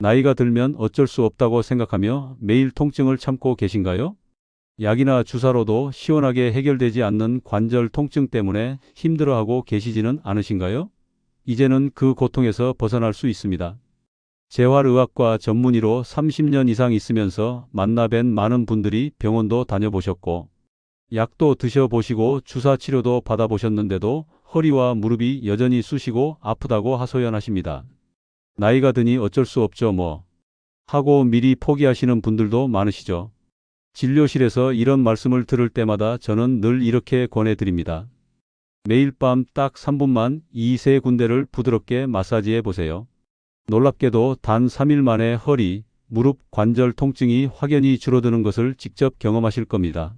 나이가 들면 어쩔 수 없다고 생각하며 매일 통증을 참고 계신가요? 약이나 주사로도 시원하게 해결되지 않는 관절 통증 때문에 힘들어하고 계시지는 않으신가요? 이제는 그 고통에서 벗어날 수 있습니다. 재활의학과 전문의로 30년 이상 있으면서 만나뵌 많은 분들이 병원도 다녀보셨고 약도 드셔보시고 주사 치료도 받아보셨는데도 허리와 무릎이 여전히 쑤시고 아프다고 하소연하십니다. 나이가 드니 어쩔 수 없죠 뭐 하고 미리 포기하시는 분들도 많으시죠. 진료실에서 이런 말씀을 들을 때마다 저는 늘 이렇게 권해드립니다. 매일 밤 딱 3분만 이 세 군데를 부드럽게 마사지해 보세요. 놀랍게도 단 3일 만에 허리, 무릎, 관절 통증이 확연히 줄어드는 것을 직접 경험하실 겁니다.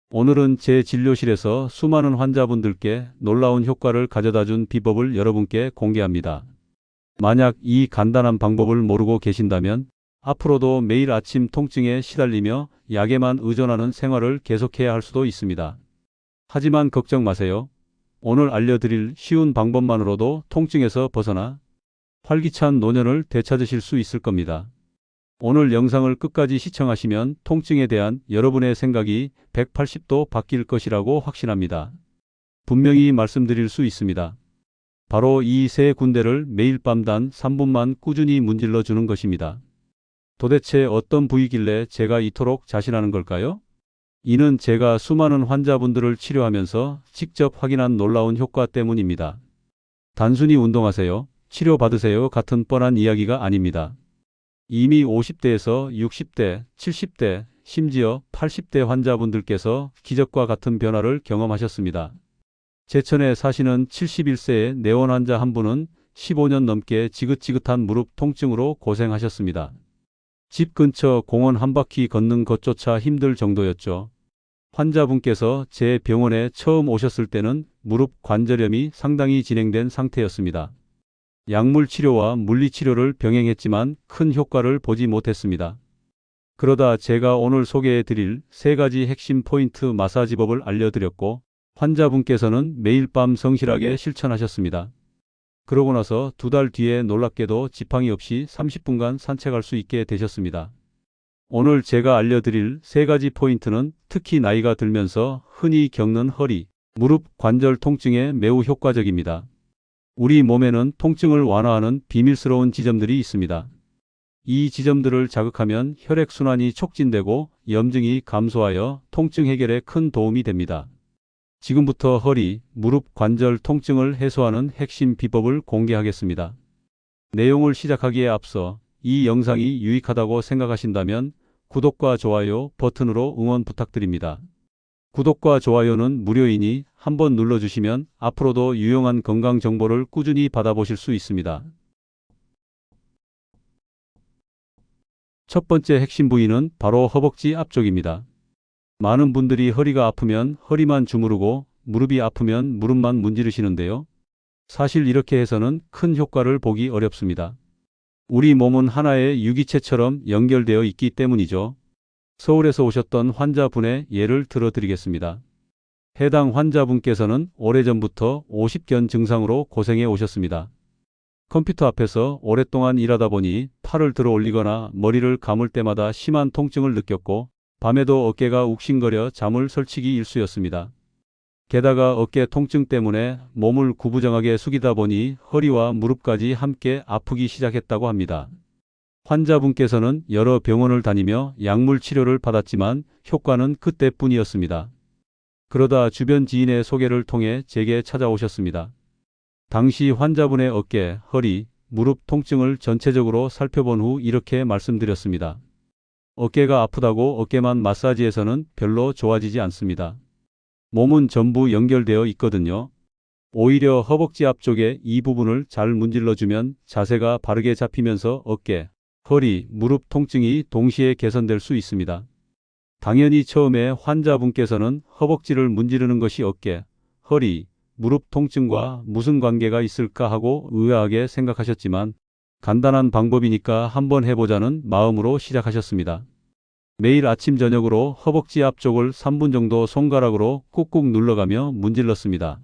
오늘은 제 진료실에서 수많은 환자분들께 놀라운 효과를 가져다준 비법을 여러분께 공개합니다. 만약 이 간단한 방법을 모르고 계신다면 앞으로도 매일 아침 통증에 시달리며 약에만 의존하는 생활을 계속해야 할 수도 있습니다. 하지만 걱정 마세요. 오늘 알려드릴 쉬운 방법만으로도 통증에서 벗어나 활기찬 노년을 되찾으실 수 있을 겁니다. 오늘 영상을 끝까지 시청하시면 통증에 대한 여러분의 생각이 180도 바뀔 것이라고 확신합니다. 분명히 말씀드릴 수 있습니다. 바로 이 세 군데를 매일 밤 단 3분만 꾸준히 문질러 주는 것입니다. 도대체 어떤 부위길래 제가 이토록 자신하는 걸까요? 이는 제가 수많은 환자분들을 치료하면서 직접 확인한 놀라운 효과 때문입니다. 단순히 운동하세요, 치료받으세요 같은 뻔한 이야기가 아닙니다. 이미 50대에서 60대, 70대, 심지어 80대 환자분들께서 기적과 같은 변화를 경험하셨습니다. 제천에 사시는 71세의 내원 환자 한 분은 15년 넘게 지긋지긋한 무릎 통증으로 고생하셨습니다. 집 근처 공원 한 바퀴 걷는 것조차 힘들 정도였죠. 환자분께서 제 병원에 처음 오셨을 때는 무릎 관절염이 상당히 진행된 상태였습니다. 약물 치료와 물리 치료를 병행했지만 큰 효과를 보지 못했습니다. 그러다 제가 오늘 소개해 드릴 세 가지 핵심 포인트 마사지법을 알려드렸고 환자분께서는 매일 밤 성실하게 실천하셨습니다. 그러고 나서 2달 뒤에 놀랍게도 지팡이 없이 30분간 산책할 수 있게 되셨습니다. 오늘 제가 알려드릴 세 가지 포인트는 특히 나이가 들면서 흔히 겪는 허리, 무릎 관절 통증에 매우 효과적입니다. 우리 몸에는 통증을 완화하는 비밀스러운 지점들이 있습니다. 이 지점들을 자극하면 혈액순환이 촉진되고 염증이 감소하여 통증 해결에 큰 도움이 됩니다. 지금부터 허리, 무릎 관절 통증을 해소하는 핵심 비법을 공개하겠습니다. 내용을 시작하기에 앞서 이 영상이 유익하다고 생각하신다면 구독과 좋아요 버튼으로 응원 부탁드립니다. 구독과 좋아요는 무료이니 한번 눌러주시면 앞으로도 유용한 건강 정보를 꾸준히 받아보실 수 있습니다. 첫 번째 핵심 부위는 바로 허벅지 앞쪽입니다. 많은 분들이 허리가 아프면 허리만 주무르고 무릎이 아프면 무릎만 문지르시는데요. 사실 이렇게 해서는 큰 효과를 보기 어렵습니다. 우리 몸은 하나의 유기체처럼 연결되어 있기 때문이죠. 서울에서 오셨던 환자분의 예를 들어드리겠습니다. 해당 환자분께서는 오래전부터 50견 증상으로 고생해 오셨습니다. 컴퓨터 앞에서 오랫동안 일하다 보니 팔을 들어 올리거나 머리를 감을 때마다 심한 통증을 느꼈고 밤에도 어깨가 욱신거려 잠을 설치기 일쑤였습니다. 게다가 어깨 통증 때문에 몸을 구부정하게 숙이다 보니 허리와 무릎까지 함께 아프기 시작했다고 합니다. 환자분께서는 여러 병원을 다니며 약물 치료를 받았지만 효과는 그때뿐이었습니다. 그러다 주변 지인의 소개를 통해 제게 찾아오셨습니다. 당시 환자분의 어깨, 허리, 무릎 통증을 전체적으로 살펴본 후 이렇게 말씀드렸습니다. 어깨가 아프다고 어깨만 마사지해서는 별로 좋아지지 않습니다. 몸은 전부 연결되어 있거든요. 오히려 허벅지 앞쪽에 이 부분을 잘 문질러주면 자세가 바르게 잡히면서 어깨, 허리, 무릎 통증이 동시에 개선될 수 있습니다. 당연히 처음에 환자분께서는 허벅지를 문지르는 것이 어깨, 허리, 무릎 통증과 무슨 관계가 있을까 하고 의아하게 생각하셨지만 간단한 방법이니까 한번 해보자는 마음으로 시작하셨습니다. 매일 아침 저녁으로 허벅지 앞쪽을 3분 정도 손가락으로 꾹꾹 눌러가며 문질렀습니다.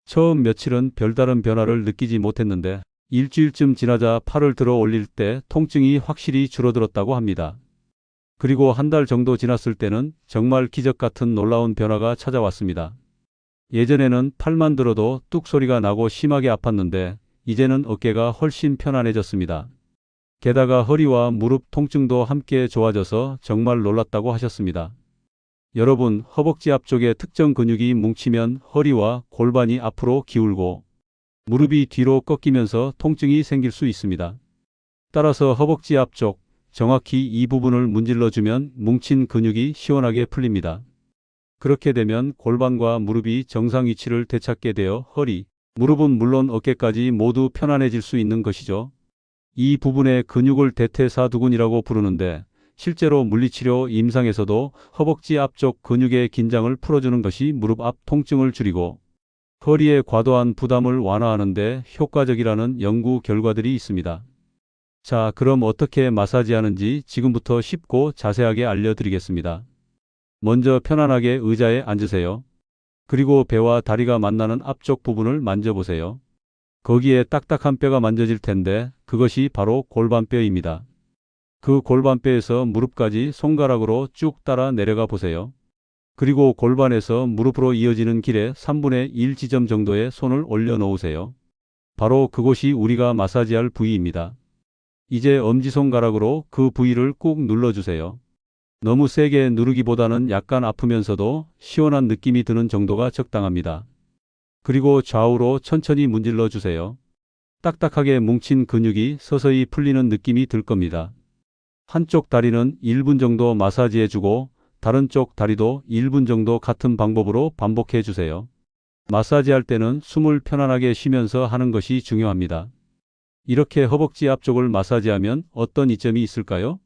처음 며칠은 별다른 변화를 느끼지 못했는데 일주일쯤 지나자 팔을 들어 올릴 때 통증이 확실히 줄어들었다고 합니다. 그리고 한 달 정도 지났을 때는 정말 기적 같은 놀라운 변화가 찾아왔습니다. 예전에는 팔만 들어도 뚝 소리가 나고 심하게 아팠는데 이제는 어깨가 훨씬 편안해졌습니다. 게다가 허리와 무릎 통증도 함께 좋아져서 정말 놀랐다고 하셨습니다. 여러분, 허벅지 앞쪽에 특정 근육이 뭉치면 허리와 골반이 앞으로 기울고 무릎이 뒤로 꺾이면서 통증이 생길 수 있습니다. 따라서 허벅지 앞쪽, 정확히 이 부분을 문질러주면 뭉친 근육이 시원하게 풀립니다. 그렇게 되면 골반과 무릎이 정상 위치를 되찾게 되어 허리, 무릎은 물론 어깨까지 모두 편안해질 수 있는 것이죠. 이 부분의 근육을 대퇴사두근이라고 부르는데 실제로 물리치료 임상에서도 허벅지 앞쪽 근육의 긴장을 풀어주는 것이 무릎 앞 통증을 줄이고 허리의 과도한 부담을 완화하는 데 효과적이라는 연구 결과들이 있습니다. 자, 그럼 어떻게 마사지하는지 지금부터 쉽고 자세하게 알려드리겠습니다. 먼저 편안하게 의자에 앉으세요. 그리고 배와 다리가 만나는 앞쪽 부분을 만져보세요. 거기에 딱딱한 뼈가 만져질 텐데 그것이 바로 골반뼈입니다. 그 골반뼈에서 무릎까지 손가락으로 쭉 따라 내려가 보세요. 그리고 골반에서 무릎으로 이어지는 길의 3분의 1 지점 정도에 손을 올려놓으세요. 바로 그곳이 우리가 마사지할 부위입니다. 이제 엄지손가락으로 그 부위를 꾹 눌러주세요. 너무 세게 누르기보다는 약간 아프면서도 시원한 느낌이 드는 정도가 적당합니다. 그리고 좌우로 천천히 문질러 주세요. 딱딱하게 뭉친 근육이 서서히 풀리는 느낌이 들 겁니다. 한쪽 다리는 1분 정도 마사지해주고 다른 쪽 다리도 1분 정도 같은 방법으로 반복해 주세요. 마사지할 때는 숨을 편안하게 쉬면서 하는 것이 중요합니다. 이렇게 허벅지 앞쪽을 마사지하면 어떤 이점이 있을까요?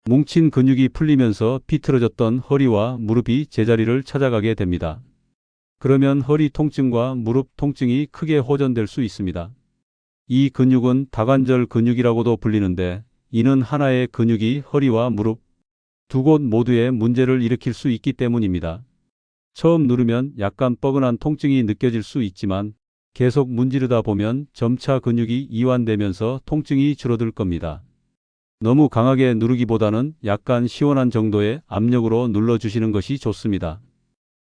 뭉친 근육이 풀리면서 비틀어졌던 허리와 무릎이 제자리를 찾아가게 됩니다. 그러면 허리 통증과 무릎 통증이 크게 호전될 수 있습니다. 이 근육은 다관절 근육이라고도 불리는데 이는 하나의 근육이 허리와 무릎 두 곳 모두에 문제를 일으킬 수 있기 때문입니다. 처음 누르면 약간 뻐근한 통증이 느껴질 수 있지만 계속 문지르다 보면 점차 근육이 이완되면서 통증이 줄어들 겁니다. 너무 강하게 누르기보다는 약간 시원한 정도의 압력으로 눌러주시는 것이 좋습니다.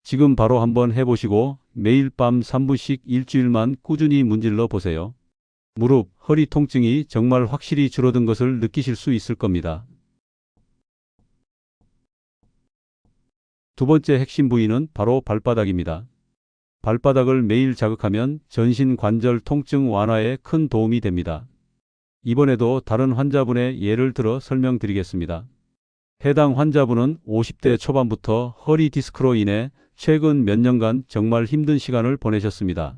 지금 바로 한번 해보시고 매일 밤 3분씩 일주일만 꾸준히 문질러 보세요. 무릎, 허리 통증이 정말 확실히 줄어든 것을 느끼실 수 있을 겁니다. 두 번째 핵심 부위는 바로 발바닥입니다. 발바닥을 매일 자극하면 전신 관절 통증 완화에 큰 도움이 됩니다. 이번에도 다른 환자분의 예를 들어 설명드리겠습니다. 해당 환자분은 50대 초반부터 허리 디스크로 인해 최근 몇 년간 정말 힘든 시간을 보내셨습니다.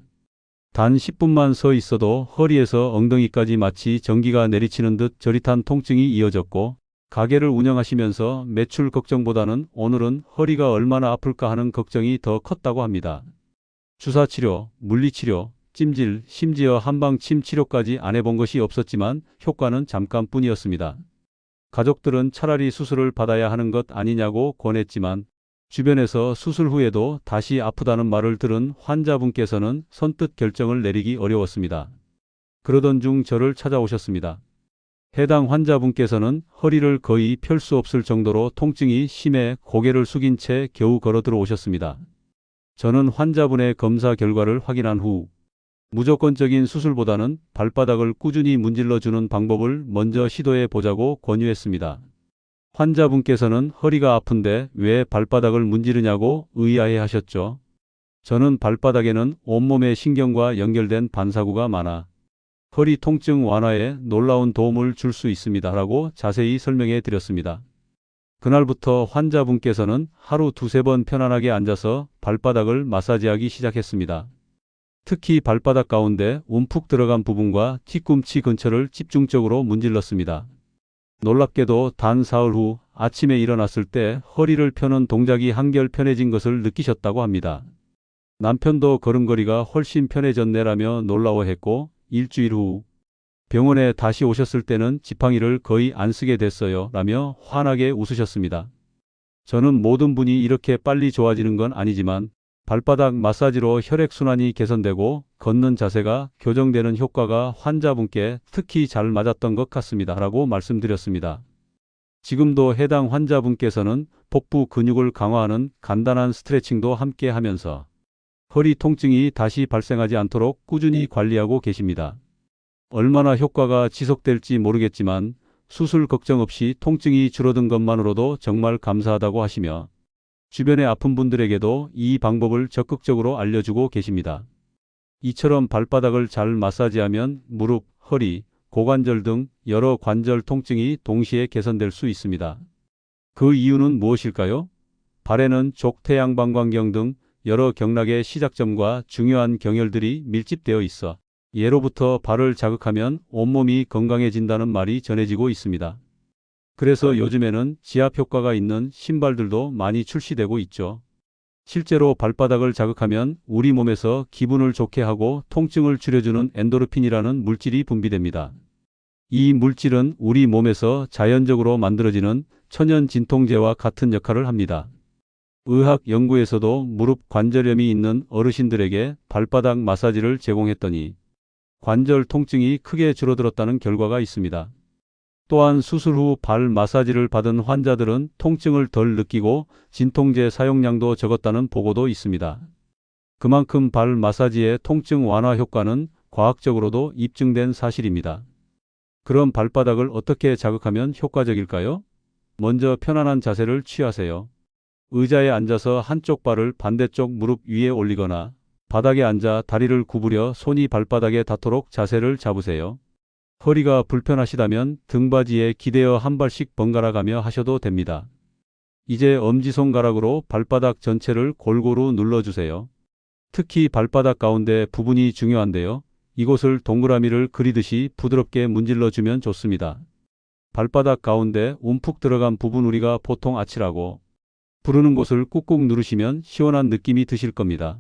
단 10분만 서 있어도 허리에서 엉덩이까지 마치 전기가 내리치는 듯 저릿한 통증이 이어졌고 가게를 운영하시면서 매출 걱정보다는 오늘은 허리가 얼마나 아플까 하는 걱정이 더 컸다고 합니다. 주사치료, 물리치료, 찜질, 심지어 한방침 치료까지 안 해본 것이 없었지만 효과는 잠깐뿐이었습니다. 가족들은 차라리 수술을 받아야 하는 것 아니냐고 권했지만 주변에서 수술 후에도 다시 아프다는 말을 들은 환자분께서는 선뜻 결정을 내리기 어려웠습니다. 그러던 중 저를 찾아오셨습니다. 해당 환자분께서는 허리를 거의 펼 수 없을 정도로 통증이 심해 고개를 숙인 채 겨우 걸어 들어오셨습니다. 저는 환자분의 검사 결과를 확인한 후 무조건적인 수술보다는 발바닥을 꾸준히 문질러주는 방법을 먼저 시도해 보자고 권유했습니다. 환자분께서는 허리가 아픈데 왜 발바닥을 문지르냐고 의아해 하셨죠. 저는 발바닥에는 온몸의 신경과 연결된 반사구가 많아 허리 통증 완화에 놀라운 도움을 줄 수 있습니다 라고 자세히 설명해 드렸습니다. 그날부터 환자분께서는 하루 두세 번 편안하게 앉아서 발바닥을 마사지하기 시작했습니다. 특히 발바닥 가운데 움푹 들어간 부분과 뒤꿈치 근처를 집중적으로 문질렀습니다. 놀랍게도 단 사흘 후 아침에 일어났을 때 허리를 펴는 동작이 한결 편해진 것을 느끼셨다고 합니다. 남편도 걸음걸이가 훨씬 편해졌네라며 놀라워했고 일주일 후 병원에 다시 오셨을 때는 지팡이를 거의 안 쓰게 됐어요 라며 환하게 웃으셨습니다. 저는 모든 분이 이렇게 빨리 좋아지는 건 아니지만 발바닥 마사지로 혈액순환이 개선되고 걷는 자세가 교정되는 효과가 환자분께 특히 잘 맞았던 것 같습니다. 라고 말씀드렸습니다. 지금도 해당 환자분께서는 복부 근육을 강화하는 간단한 스트레칭도 함께 하면서 허리 통증이 다시 발생하지 않도록 꾸준히 관리하고 계십니다. 얼마나 효과가 지속될지 모르겠지만 수술 걱정 없이 통증이 줄어든 것만으로도 정말 감사하다고 하시며 주변에 아픈 분들에게도 이 방법을 적극적으로 알려주고 계십니다. 이처럼 발바닥을 잘 마사지하면 무릎, 허리, 고관절 등 여러 관절 통증이 동시에 개선될 수 있습니다. 그 이유는 무엇일까요? 발에는 족태양방광경 등 여러 경락의 시작점과 중요한 경혈들이 밀집되어 있어 예로부터 발을 자극하면 온몸이 건강해진다는 말이 전해지고 있습니다. 그래서 요즘에는 지압 효과가 있는 신발들도 많이 출시되고 있죠. 실제로 발바닥을 자극하면 우리 몸에서 기분을 좋게 하고 통증을 줄여주는 엔도르핀이라는 물질이 분비됩니다. 이 물질은 우리 몸에서 자연적으로 만들어지는 천연 진통제와 같은 역할을 합니다. 의학 연구에서도 무릎 관절염이 있는 어르신들에게 발바닥 마사지를 제공했더니 관절 통증이 크게 줄어들었다는 결과가 있습니다. 또한 수술 후 발 마사지를 받은 환자들은 통증을 덜 느끼고 진통제 사용량도 적었다는 보고도 있습니다. 그만큼 발 마사지의 통증 완화 효과는 과학적으로도 입증된 사실입니다. 그럼 발바닥을 어떻게 자극하면 효과적일까요? 먼저 편안한 자세를 취하세요. 의자에 앉아서 한쪽 발을 반대쪽 무릎 위에 올리거나 바닥에 앉아 다리를 구부려 손이 발바닥에 닿도록 자세를 잡으세요. 허리가 불편하시다면 등받이에 기대어 한 발씩 번갈아 가며 하셔도 됩니다. 이제 엄지손가락으로 발바닥 전체를 골고루 눌러주세요. 특히 발바닥 가운데 부분이 중요한데요. 이곳을 동그라미를 그리듯이 부드럽게 문질러주면 좋습니다. 발바닥 가운데 움푹 들어간 부분 우리가 보통 아치라고 부르는 곳을 꾹꾹 누르시면 시원한 느낌이 드실 겁니다.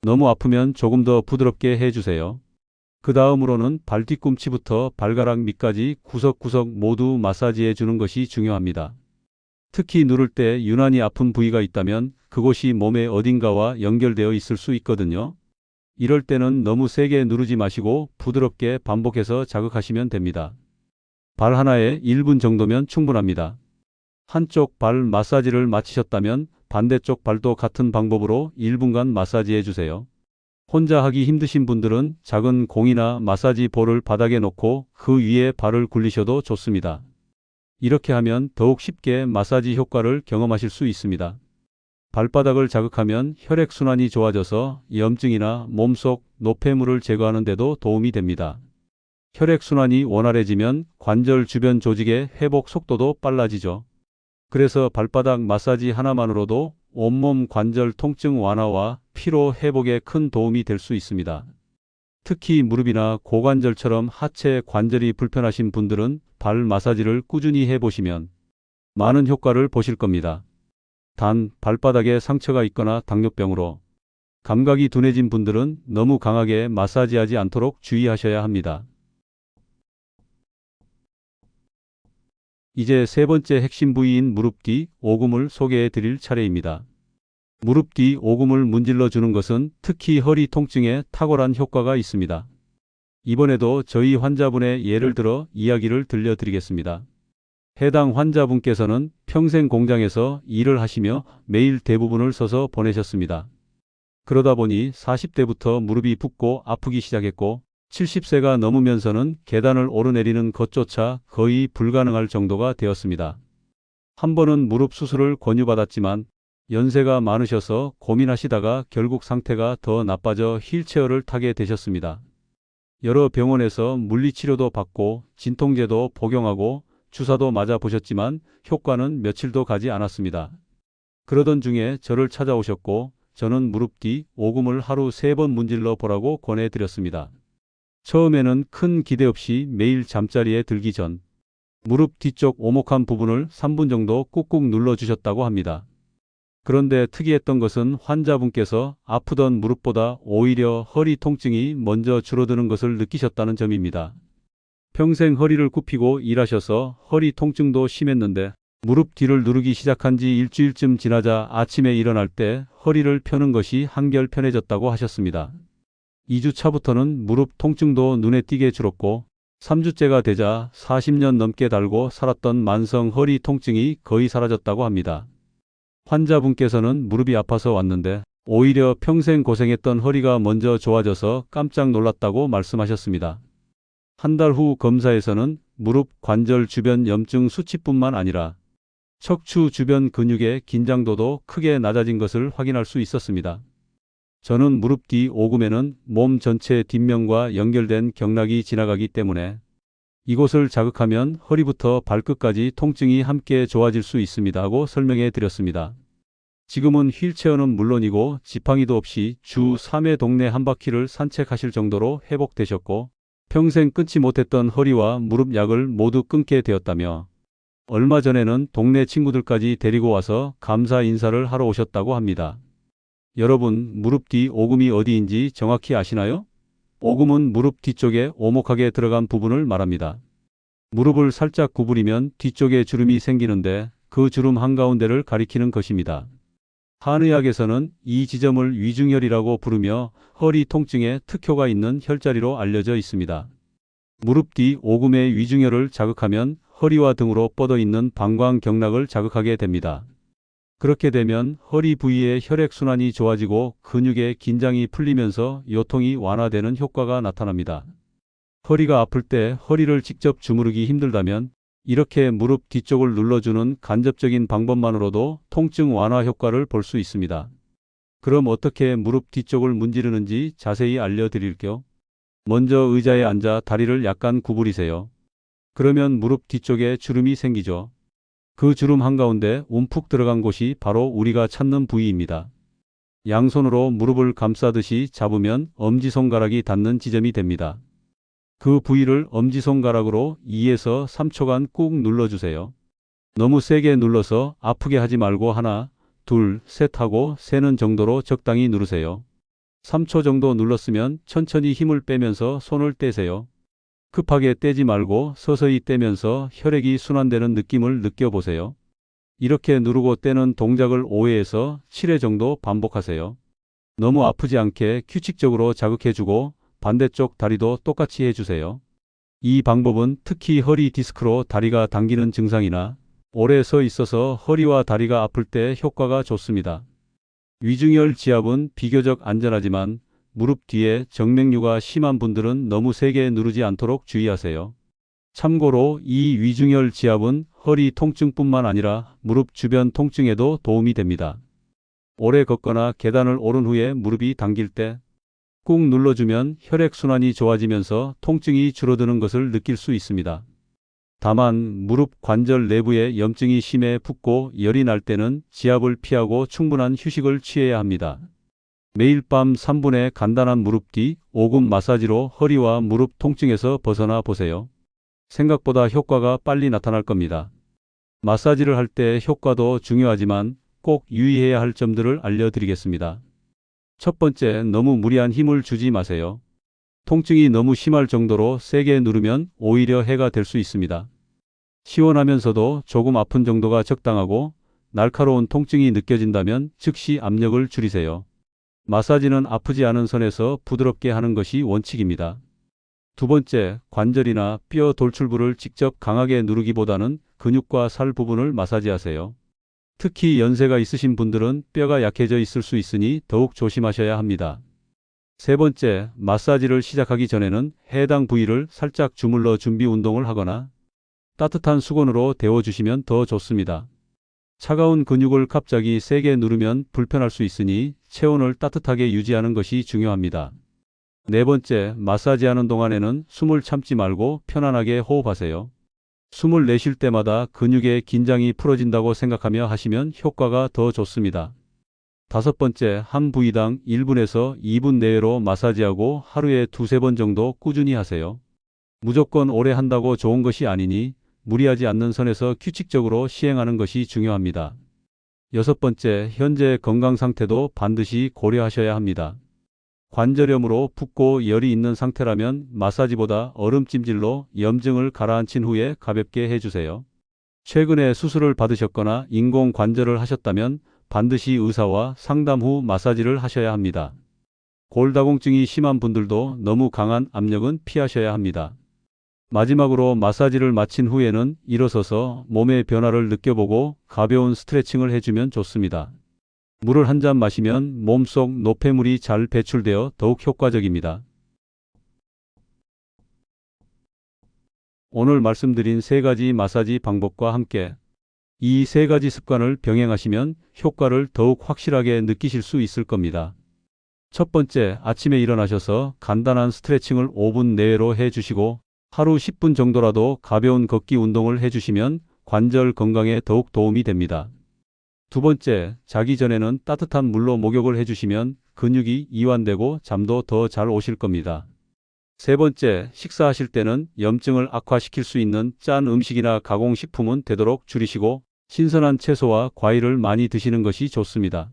너무 아프면 조금 더 부드럽게 해주세요. 그 다음으로는 발 뒤꿈치부터 발가락 밑까지 구석구석 모두 마사지해 주는 것이 중요합니다. 특히 누를 때 유난히 아픈 부위가 있다면 그곳이 몸의 어딘가와 연결되어 있을 수 있거든요. 이럴 때는 너무 세게 누르지 마시고 부드럽게 반복해서 자극하시면 됩니다. 발 하나에 1분 정도면 충분합니다. 한쪽 발 마사지를 마치셨다면 반대쪽 발도 같은 방법으로 1분간 마사지해 주세요. 혼자 하기 힘드신 분들은 작은 공이나 마사지 볼을 바닥에 놓고 그 위에 발을 굴리셔도 좋습니다. 이렇게 하면 더욱 쉽게 마사지 효과를 경험하실 수 있습니다. 발바닥을 자극하면 혈액순환이 좋아져서 염증이나 몸속 노폐물을 제거하는 데도 도움이 됩니다. 혈액순환이 원활해지면 관절 주변 조직의 회복 속도도 빨라지죠. 그래서 발바닥 마사지 하나만으로도 온몸 관절 통증 완화와 피로 회복에 큰 도움이 될 수 있습니다. 특히 무릎이나 고관절처럼 하체 관절이 불편하신 분들은 발 마사지를 꾸준히 해보시면 많은 효과를 보실 겁니다. 단, 발바닥에 상처가 있거나 당뇨병으로 감각이 둔해진 분들은 너무 강하게 마사지하지 않도록 주의하셔야 합니다. 이제 세 번째 핵심 부위인 무릎 뒤 오금을 소개해 드릴 차례입니다. 무릎 뒤 오금을 문질러 주는 것은 특히 허리 통증에 탁월한 효과가 있습니다. 이번에도 저희 환자분의 예를 들어 이야기를 들려드리겠습니다. 해당 환자분께서는 평생 공장에서 일을 하시며 매일 대부분을 서서 보내셨습니다. 그러다 보니 40대부터 무릎이 붓고 아프기 시작했고 70세가 넘으면서는 계단을 오르내리는 것조차 거의 불가능할 정도가 되었습니다. 한 번은 무릎 수술을 권유받았지만 연세가 많으셔서 고민하시다가 결국 상태가 더 나빠져 휠체어를 타게 되셨습니다. 여러 병원에서 물리치료도 받고 진통제도 복용하고 주사도 맞아 보셨지만 효과는 며칠도 가지 않았습니다. 그러던 중에 저를 찾아오셨고 저는 무릎 뒤 오금을 하루 3번 문질러 보라고 권해드렸습니다. 처음에는 큰 기대 없이 매일 잠자리에 들기 전 무릎 뒤쪽 오목한 부분을 3분 정도 꾹꾹 눌러주셨다고 합니다. 그런데 특이했던 것은 환자분께서 아프던 무릎보다 오히려 허리 통증이 먼저 줄어드는 것을 느끼셨다는 점입니다. 평생 허리를 굽히고 일하셔서 허리 통증도 심했는데 무릎 뒤를 누르기 시작한 지 일주일쯤 지나자 아침에 일어날 때 허리를 펴는 것이 한결 편해졌다고 하셨습니다. 2주 차부터는 무릎 통증도 눈에 띄게 줄었고 3주째가 되자 40년 넘게 달고 살았던 만성 허리 통증이 거의 사라졌다고 합니다. 환자분께서는 무릎이 아파서 왔는데 오히려 평생 고생했던 허리가 먼저 좋아져서 깜짝 놀랐다고 말씀하셨습니다. 한 달 후 검사에서는 무릎 관절 주변 염증 수치뿐만 아니라 척추 주변 근육의 긴장도도 크게 낮아진 것을 확인할 수 있었습니다. 저는 무릎 뒤 오금에는 몸 전체 뒷면과 연결된 경락이 지나가기 때문에 이곳을 자극하면 허리부터 발끝까지 통증이 함께 좋아질 수 있습니다 하고 설명해 드렸습니다. 지금은 휠체어는 물론이고 지팡이도 없이 주 3회 동네 한 바퀴를 산책하실 정도로 회복되셨고 평생 끊지 못했던 허리와 무릎 약을 모두 끊게 되었다며 얼마 전에는 동네 친구들까지 데리고 와서 감사 인사를 하러 오셨다고 합니다. 여러분, 무릎 뒤 오금이 어디인지 정확히 아시나요? 오금은 무릎 뒤쪽에 오목하게 들어간 부분을 말합니다. 무릎을 살짝 구부리면 뒤쪽에 주름이 생기는데 그 주름 한가운데를 가리키는 것입니다. 한의학에서는 이 지점을 위중혈이라고 부르며 허리 통증에 특효가 있는 혈자리로 알려져 있습니다. 무릎 뒤 오금의 위중혈을 자극하면 허리와 등으로 뻗어 있는 방광경락을 자극하게 됩니다. 그렇게 되면 허리 부위의 혈액순환이 좋아지고 근육의 긴장이 풀리면서 요통이 완화되는 효과가 나타납니다. 허리가 아플 때 허리를 직접 주무르기 힘들다면 이렇게 무릎 뒤쪽을 눌러주는 간접적인 방법만으로도 통증 완화 효과를 볼 수 있습니다. 그럼 어떻게 무릎 뒤쪽을 문지르는지 자세히 알려드릴게요. 먼저 의자에 앉아 다리를 약간 구부리세요. 그러면 무릎 뒤쪽에 주름이 생기죠. 그 주름 한가운데 움푹 들어간 곳이 바로 우리가 찾는 부위입니다. 양손으로 무릎을 감싸듯이 잡으면 엄지손가락이 닿는 지점이 됩니다. 그 부위를 엄지손가락으로 2에서 3초간 꾹 눌러주세요. 너무 세게 눌러서 아프게 하지 말고 하나, 둘, 셋 하고 세는 정도로 적당히 누르세요. 3초 정도 눌렀으면 천천히 힘을 빼면서 손을 떼세요. 급하게 떼지 말고 서서히 떼면서 혈액이 순환되는 느낌을 느껴보세요. 이렇게 누르고 떼는 동작을 5회에서 7회 정도 반복하세요. 너무 아프지 않게 규칙적으로 자극해주고 반대쪽 다리도 똑같이 해주세요. 이 방법은 특히 허리 디스크로 다리가 당기는 증상이나 오래 서 있어서 허리와 다리가 아플 때 효과가 좋습니다. 위중혈 지압은 비교적 안전하지만 무릎 뒤에 정맥류가 심한 분들은 너무 세게 누르지 않도록 주의하세요. 참고로 이 위중혈 지압은 허리 통증뿐만 아니라 무릎 주변 통증에도 도움이 됩니다. 오래 걷거나 계단을 오른 후에 무릎이 당길 때 꾹 눌러주면 혈액순환이 좋아지면서 통증이 줄어드는 것을 느낄 수 있습니다. 다만 무릎 관절 내부에 염증이 심해 붓고 열이 날 때는 지압을 피하고 충분한 휴식을 취해야 합니다. 매일 밤 3분의 간단한 무릎 뒤 오금 마사지로 허리와 무릎 통증에서 벗어나 보세요. 생각보다 효과가 빨리 나타날 겁니다. 마사지를 할 때 효과도 중요하지만 꼭 유의해야 할 점들을 알려드리겠습니다. 첫 번째, 너무 무리한 힘을 주지 마세요. 통증이 너무 심할 정도로 세게 누르면 오히려 해가 될 수 있습니다. 시원하면서도 조금 아픈 정도가 적당하고 날카로운 통증이 느껴진다면 즉시 압력을 줄이세요. 마사지는 아프지 않은 선에서 부드럽게 하는 것이 원칙입니다. 두 번째, 관절이나 뼈 돌출부를 직접 강하게 누르기보다는 근육과 살 부분을 마사지하세요. 특히 연세가 있으신 분들은 뼈가 약해져 있을 수 있으니 더욱 조심하셔야 합니다. 세 번째, 마사지를 시작하기 전에는 해당 부위를 살짝 주물러 준비 운동을 하거나 따뜻한 수건으로 데워주시면 더 좋습니다. 차가운 근육을 갑자기 세게 누르면 불편할 수 있으니 체온을 따뜻하게 유지하는 것이 중요합니다. 네 번째, 마사지하는 동안에는 숨을 참지 말고 편안하게 호흡하세요. 숨을 내쉴 때마다 근육의 긴장이 풀어진다고 생각하며 하시면 효과가 더 좋습니다. 다섯 번째, 한 부위당 1분에서 2분 내외로 마사지하고 하루에 2~3번 정도 꾸준히 하세요. 무조건 오래 한다고 좋은 것이 아니니 무리하지 않는 선에서 규칙적으로 시행하는 것이 중요합니다. 여섯 번째, 현재 건강 상태도 반드시 고려하셔야 합니다. 관절염으로 붓고 열이 있는 상태라면 마사지보다 얼음찜질로 염증을 가라앉힌 후에 가볍게 해주세요. 최근에 수술을 받으셨거나 인공 관절을 하셨다면 반드시 의사와 상담 후 마사지를 하셔야 합니다. 골다공증이 심한 분들도 너무 강한 압력은 피하셔야 합니다. 마지막으로 마사지를 마친 후에는 일어서서 몸의 변화를 느껴보고 가벼운 스트레칭을 해주면 좋습니다. 물을 한 잔 마시면 몸속 노폐물이 잘 배출되어 더욱 효과적입니다. 오늘 말씀드린 3가지 마사지 방법과 함께 이 3가지 습관을 병행하시면 효과를 더욱 확실하게 느끼실 수 있을 겁니다. 첫 번째, 아침에 일어나셔서 간단한 스트레칭을 5분 내외로 해주시고 하루 10분 정도라도 가벼운 걷기 운동을 해주시면 관절 건강에 더욱 도움이 됩니다. 두 번째, 자기 전에는 따뜻한 물로 목욕을 해주시면 근육이 이완되고 잠도 더 잘 오실 겁니다. 세 번째, 식사하실 때는 염증을 악화시킬 수 있는 짠 음식이나 가공식품은 되도록 줄이시고 신선한 채소와 과일을 많이 드시는 것이 좋습니다.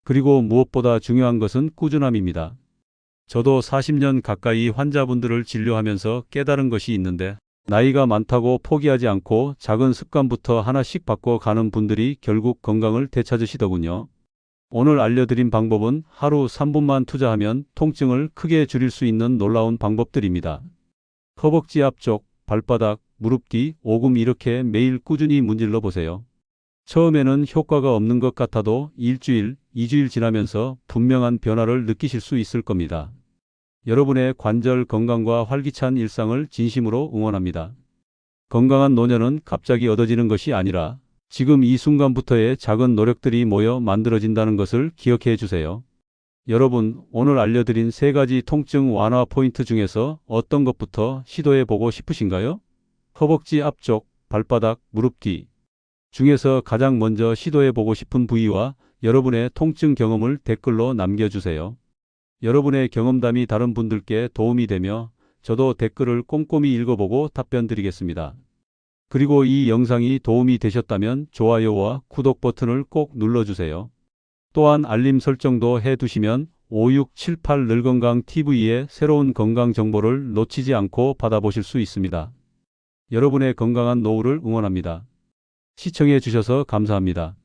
그리고 무엇보다 중요한 것은 꾸준함입니다. 저도 40년 가까이 환자분들을 진료하면서 깨달은 것이 있는데 나이가 많다고 포기하지 않고 작은 습관부터 하나씩 바꿔가는 분들이 결국 건강을 되찾으시더군요. 오늘 알려드린 방법은 하루 3분만 투자하면 통증을 크게 줄일 수 있는 놀라운 방법들입니다. 허벅지 앞쪽, 발바닥, 무릎 뒤, 오금 이렇게 매일 꾸준히 문질러 보세요. 처음에는 효과가 없는 것 같아도 일주일, 2주일 지나면서 분명한 변화를 느끼실 수 있을 겁니다. 여러분의 관절 건강과 활기찬 일상을 진심으로 응원합니다. 건강한 노년은 갑자기 얻어지는 것이 아니라 지금 이 순간부터의 작은 노력들이 모여 만들어진다는 것을 기억해 주세요. 여러분, 오늘 알려드린 3가지 통증 완화 포인트 중에서 어떤 것부터 시도해 보고 싶으신가요? 허벅지 앞쪽, 발바닥, 무릎 뒤 중에서 가장 먼저 시도해 보고 싶은 부위와 여러분의 통증 경험을 댓글로 남겨주세요. 여러분의 경험담이 다른 분들께 도움이 되며 저도 댓글을 꼼꼼히 읽어보고 답변 드리겠습니다. 그리고 이 영상이 도움이 되셨다면 좋아요와 구독 버튼을 꼭 눌러주세요. 또한 알림 설정도 해두시면 5678 늘건강TV의 새로운 건강 정보를 놓치지 않고 받아보실 수 있습니다. 여러분의 건강한 노후를 응원합니다. 시청해 주셔서 감사합니다.